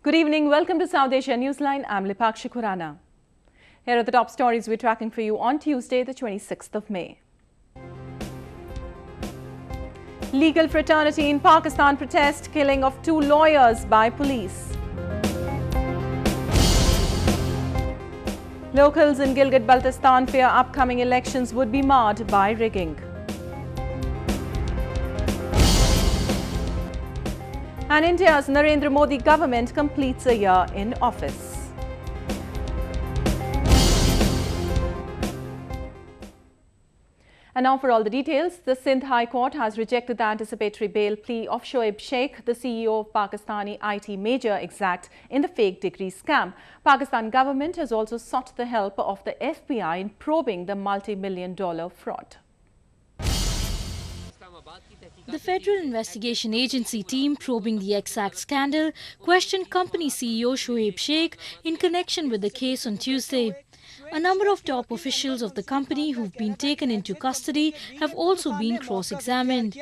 Good evening. Welcome to South Asia Newsline. I'm Lipakshi Khurana. Here are the top stories we're tracking for you on Tuesday, the 26th of May. Legal fraternity in Pakistan protest killing of 2 lawyers by police. Locals in Gilgit-Baltistan fear upcoming elections would be marred by rigging. And India's Narendra Modi government completes a year in office. And now for all the details, the Sindh High Court has rejected the anticipatory bail plea of Shoaib Sheikh, the CEO of Pakistani IT major Exact, in the fake degree scam. Pakistan government has also sought the help of the FBI in probing the multi-million-dollar fraud. The Federal Investigation Agency team probing the Exact scandal questioned company CEO Shoaib Sheikh in connection with the case on Tuesday. A number of top officials of the company who've been taken into custody have also been cross-examined.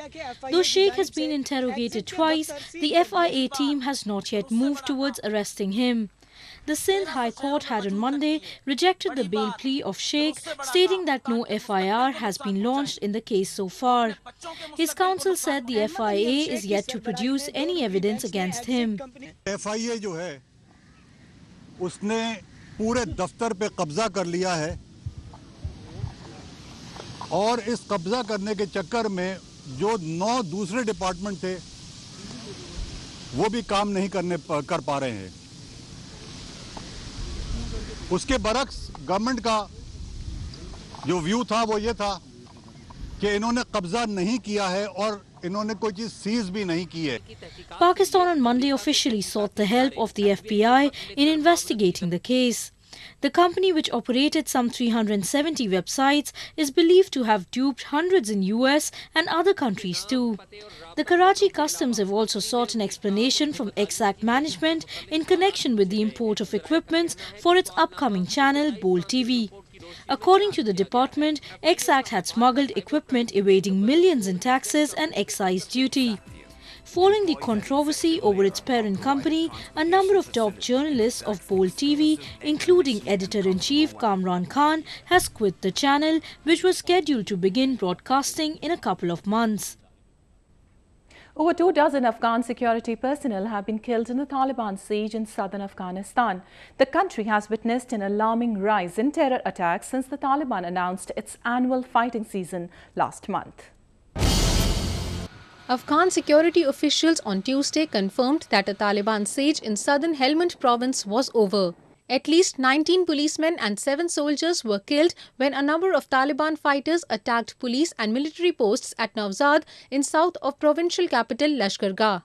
Though Sheikh has been interrogated twice, the FIA team has not yet moved towards arresting him. The Sindh High Court had on Monday rejected the bail plea of Sheikh, stating that no FIR has been launched in the case so far. His counsel said the FIA is yet to produce any evidence against him. FIA जो है, उसने पूरे दफ्तर पे कब्जा कर लिया है और इस कब्जा करने के चक्कर में जो 9 दूसरे डिपार्टमेंट थे वो भी काम नहीं कर पा रहे हैं। उसके बरक्स गवर्नमेंट का जो व्यू था वो ये था कि इन्होंने कब्जा नहीं किया है और इन्होंने कोई चीज सीज भी नहीं की है। Pakistan on Monday officially sought the help of the FBI in investigating the case. The company, which operated some 370 websites, is believed to have duped hundreds in US and other countries too. The Karachi Customs have also sought an explanation from Exact management in connection with the import of equipment for its upcoming channel, Bold TV. According to the department, Exact had smuggled equipment evading millions in taxes and excise duty. Following the controversy over its parent company, a number of top journalists of Bold TV, including Editor-in-Chief Kamran Khan, has quit the channel, which was scheduled to begin broadcasting in a couple of months. Over 2 dozen Afghan security personnel have been killed in the Taliban siege in southern Afghanistan. The country has witnessed an alarming rise in terror attacks since the Taliban announced its annual fighting season last month. Afghan security officials on Tuesday confirmed that a Taliban siege in southern Helmand province was over. At least 19 policemen and 7 soldiers were killed when a number of Taliban fighters attacked police and military posts at Nowzad in south of provincial capital Lashkar Gah.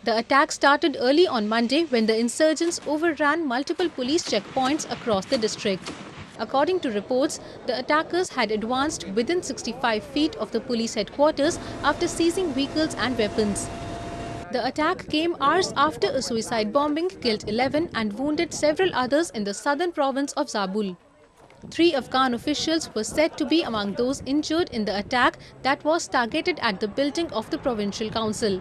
The attack started early on Monday when the insurgents overran multiple police checkpoints across the district. According to reports, the attackers had advanced within 65 feet of the police headquarters after seizing vehicles and weapons. The attack came hours after a suicide bombing killed 11 and wounded several others in the southern province of Zabul. 3 Afghan officials were said to be among those injured in the attack that was targeted at the building of the provincial council.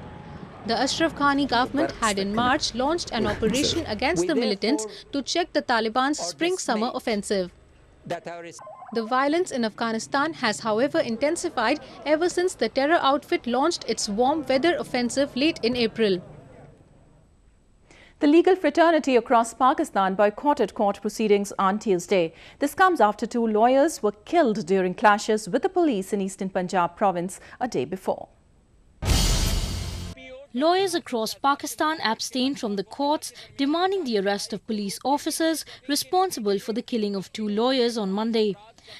The Ashraf Ghani government had in March launched an operation against the militants to check the Taliban's spring-summer offensive. The violence in Afghanistan has, however, intensified ever since the terror outfit launched its warm weather offensive late in April. The legal fraternity across Pakistan boycotted court proceedings on Tuesday. This comes after 2 lawyers were killed during clashes with the police in Eastern Punjab province a day before. Lawyers across Pakistan abstained from the courts, demanding the arrest of police officers responsible for the killing of 2 lawyers on Monday.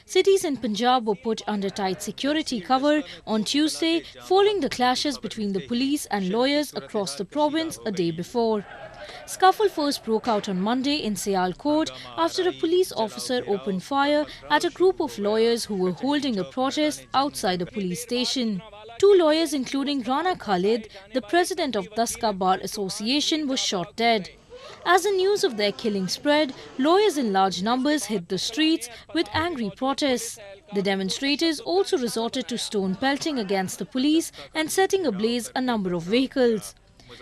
Cities in Punjab were put under tight security cover on Tuesday following the clashes between the police and lawyers across the province a day before. Scuffle first broke out on Monday in Sialkot after a police officer opened fire at a group of lawyers who were holding a protest outside a police station. 2 lawyers, including Rana Khalid, the president of Daska Bar Association, were shot dead. As the news of their killing spread, lawyers in large numbers hit the streets with angry protests. The demonstrators also resorted to stone pelting against the police and setting ablaze a number of vehicles.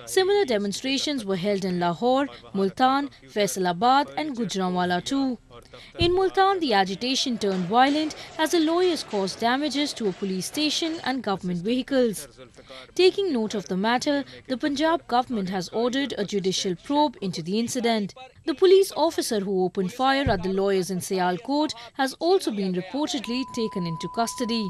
Similar demonstrations were held in Lahore, Multan, Faisalabad and Gujranwala too. In Multan, the agitation turned violent as the lawyers caused damages to a police station and government vehicles. Taking note of the matter, the Punjab government has ordered a judicial probe into the incident. The police officer who opened fire at the lawyers in Sialkot has also been reportedly taken into custody.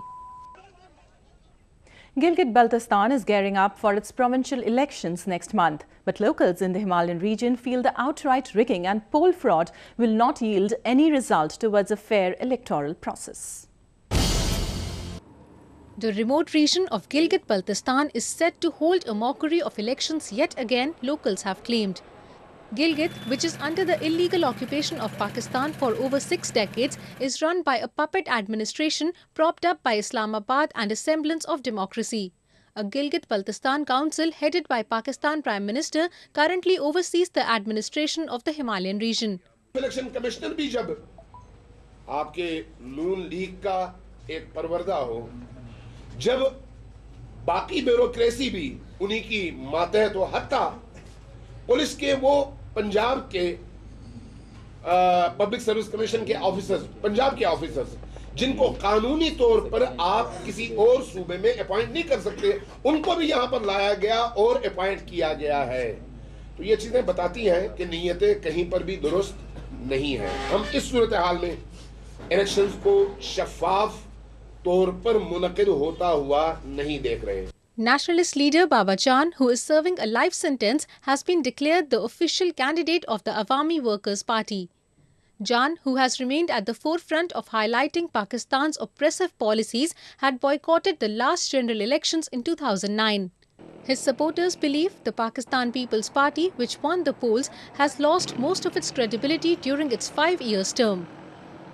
Gilgit-Baltistan is gearing up for its provincial elections next month, but locals in the Himalayan region feel the outright rigging and poll fraud will not yield any result towards a fair electoral process. The remote region of Gilgit-Baltistan is set to hold a mockery of elections yet again, locals have claimed. Gilgit, which is under the illegal occupation of Pakistan for over 6 decades, is run by a puppet administration propped up by Islamabad and a semblance of democracy. A Gilgit-Baltistan council headed by Pakistan Prime Minister currently oversees the administration of the Himalayan region. Election commissioner भी जब आपके नून league का एक परवरदा हो, जब बाकी bureaucracy भी उन्हीं की मातहत हो, हत्ता पुलिस के वो पंजाब के पब्लिक सर्विस कमीशन के ऑफिसर्स, पंजाब के ऑफिसर्स, जिनको कानूनी तौर पर आप किसी और सूबे में अपॉइंट नहीं कर सकते, उनको भी यहां पर लाया गया और अपॉइंट किया गया है। तो ये चीजें बताती हैं कि नीयतें कहीं पर भी दुरुस्त नहीं है। हम इस सूरत हाल में इलेक्शंस को शफाफ तौर पर मुनक़िद होता हुआ नहीं देख रहे। Nationalist leader Baba Jan, who is serving a life sentence, has been declared the official candidate of the Awami Workers' Party. Jan, who has remained at the forefront of highlighting Pakistan's oppressive policies, had boycotted the last general elections in 2009. His supporters believe the Pakistan People's Party, which won the polls, has lost most of its credibility during its 5-year term.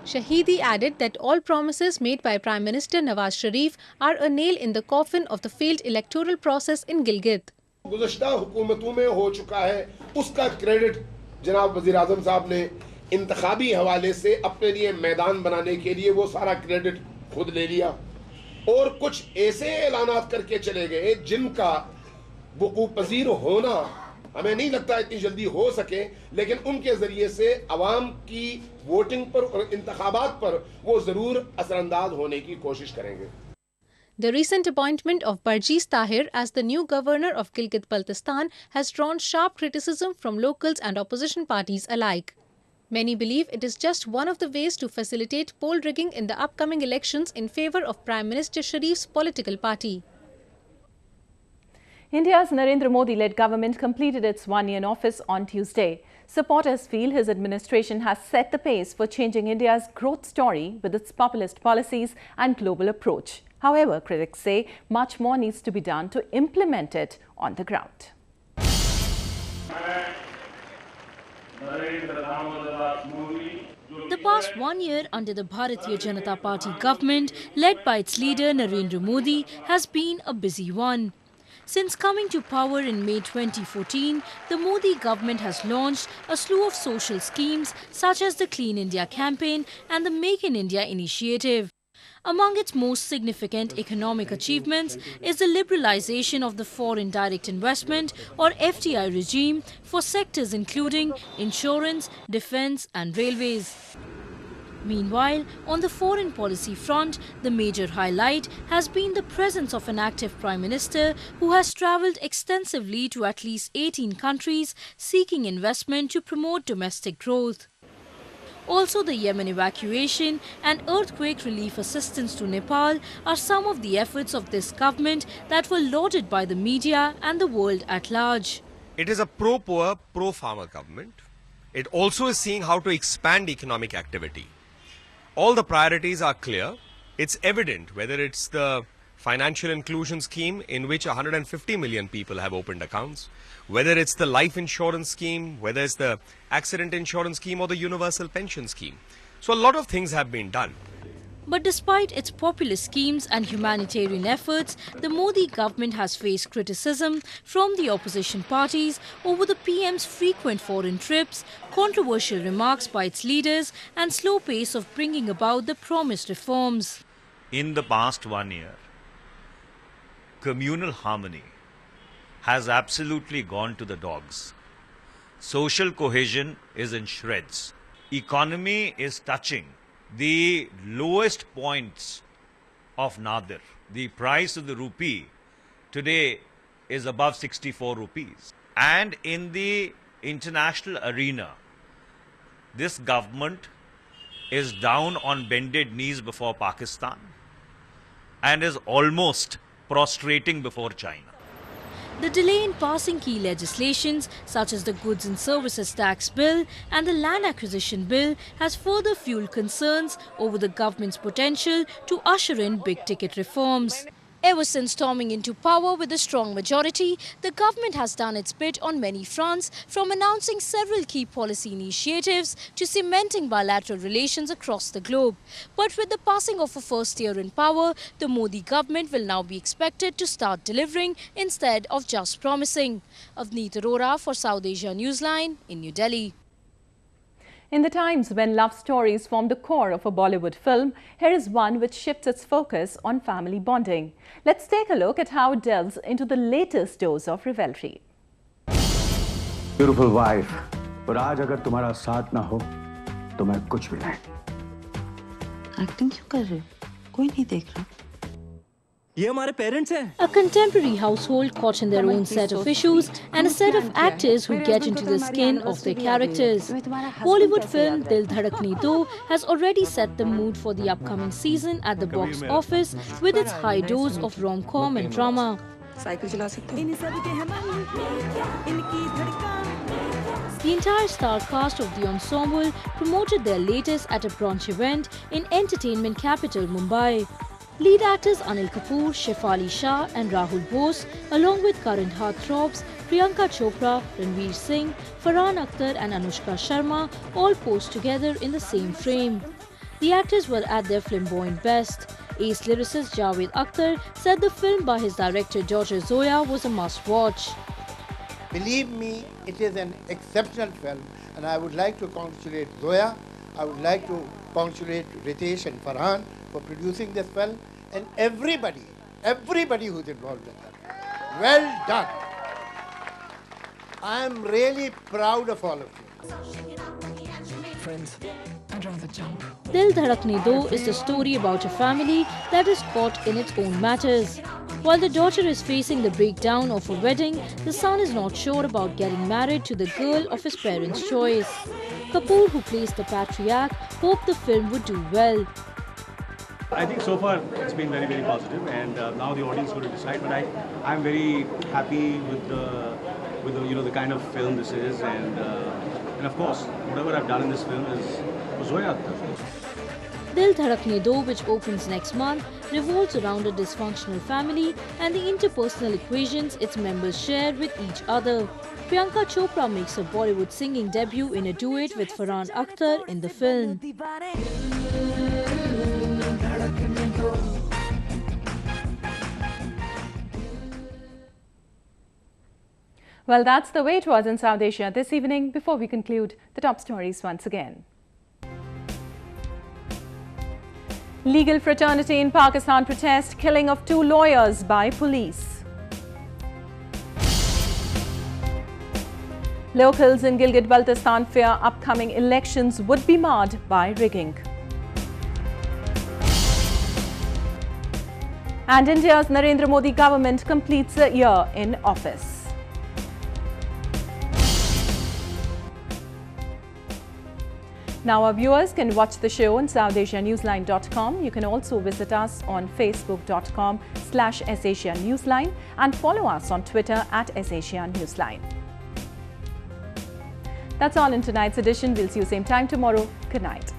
Shahidi added that all promises made by Prime Minister Nawaz Sharif are a nail in the coffin of the failed electoral process in Gilgit. गुज़श्ता हुकूमतों में हो चुका है, उसका credit जनाब वज़ीर आज़म साहब ने इंतखाबी हवाले से अपने लिए मैदान बनाने के लिए वो सारा क्रेडिट खुद ले लिया और कुछ ऐसे ऐलानात करके चले गए जिनका वक़ूफ़ पज़ीर होना हमें नहीं लगता इतनी जल्दी हो सके, लेकिन उनके जरिए से अवाम की वोटिंग पर और इंतखाबात पर वो जरूर असरअंदाज होने की कोशिश करेंगे। The recent appointment of Barjees Tahir as the new governor of Gilgit-Baltistan has drawn sharp criticism from locals and opposition parties alike. Many believe it is just one of the ways to facilitate poll rigging in the upcoming elections in favor of Prime Minister Sharif's political party. India's Narendra Modi-led government completed its 1 year in office on Tuesday. Supporters feel his administration has set the pace for changing India's growth story with its populist policies and global approach. However, critics say much more needs to be done to implement it on the ground. The past 1 year under the Bharatiya Janata Party government, led by its leader Narendra Modi, has been a busy one. Since coming to power in May 2014, the Modi government has launched a slew of social schemes such as the Clean India campaign and the Make in India initiative. Among its most significant economic achievements is the liberalization of the foreign direct investment or FDI regime for sectors including insurance, defence and railways. Meanwhile, on the foreign policy front, the major highlight has been the presence of an active Prime Minister who has travelled extensively to at least 18 countries seeking investment to promote domestic growth. Also, the Yemen evacuation and earthquake relief assistance to Nepal are some of the efforts of this government that were lauded by the media and the world at large. It is a pro-poor, pro-farmer government. It also is seeing how to expand economic activity. All the priorities are clear. It's evident whether it's the financial inclusion scheme in which 150 million people have opened accounts, whether it's the life insurance scheme, whether it's the accident insurance scheme or the universal pension scheme. So a lot of things have been done. But despite its populist schemes and humanitarian efforts, the Modi government has faced criticism from the opposition parties over the PM's frequent foreign trips, controversial remarks by its leaders and slow pace of bringing about the promised reforms. In the past 1 year, communal harmony has absolutely gone to the dogs. Social cohesion is in shreds. Economy is touching the lowest points of Nadir. The price of the rupee today is above 64 rupees. And in the international arena, this government is down on bended knees before Pakistan and is almost prostrating before China. The delay in passing key legislations such as the Goods and Services Tax Bill and the Land Acquisition Bill has further fueled concerns over the government's potential to usher in big-ticket reforms. Ever since storming into power with a strong majority, the government has done its bit on many fronts, from announcing several key policy initiatives to cementing bilateral relations across the globe. But with the passing of a first year in power, the Modi government will now be expected to start delivering instead of just promising. Avneet Arora for South Asia Newsline in New Delhi. In the times when love stories form the core of a Bollywood film, here is one which shifts its focus on family bonding. Let's take a look at how it delves into the latest dose of revelry. Beautiful wife, but आज अगर तुम्हारा साथ ना हो, तो मैं कुछ भी नहीं. Acting क्यों कर रहे हो? कोई नहीं देख रहा. A contemporary household caught in their own set of issues and a set of actors who get into the skin of their characters. Bollywood film Dil Dhadakne Do has already set the mood for the upcoming season at the box office with its high dose of rom-com and drama. The entire star cast of the ensemble promoted their latest at a brunch event in entertainment capital Mumbai. Lead actors Anil Kapoor, Shefali Shah and Rahul Bose, along with current heartthrobs Priyanka Chopra, Ranveer Singh, Farhan Akhtar and Anushka Sharma all posed together in the same frame. The actors were at their flamboyant best. Ace lyricist Javed Akhtar said the film by his director daughter Zoya was a must-watch. Believe me, it is an exceptional film, and I would like to congratulate Zoya. I would like to congratulate Ritesh and Farhan for producing this film, and everybody who's involved in that. Well done. I am really proud of all of you. Friends, I'd rather jump. Dil Dhadakne Do is the story about a family that is caught in its own matters. While the daughter is facing the breakdown of a wedding, the son is not sure about getting married to the girl of his parents' choice. Kapoor, who plays the patriarch, hoped the film would do well. I think so far it's been very, very positive, and now the audience is going to decide. But I'm very happy with the kind of film this is, and of course whatever I've done in this film is for Zoya Akhtar. Dil Dhadakne Do, which opens next month, revolves around a dysfunctional family and the interpersonal equations its members share with each other. Priyanka Chopra makes her Bollywood singing debut in a duet with Farhan Akhtar in the film. Well, that's the way it was in South Asia this evening. Before we conclude, the top stories once again. Legal fraternity in Pakistan protest killing of 2 lawyers by police. Locals in Gilgit-Baltistan fear upcoming elections would be marred by rigging. And India's Narendra Modi government completes a year in office. Now our viewers can watch the show on SouthAsiaNewsline.com. You can also visit us on Facebook.com/SAsiaNewsline and follow us on Twitter @SAsiaNewsline. That's all in tonight's edition. We'll see you same time tomorrow. Good night.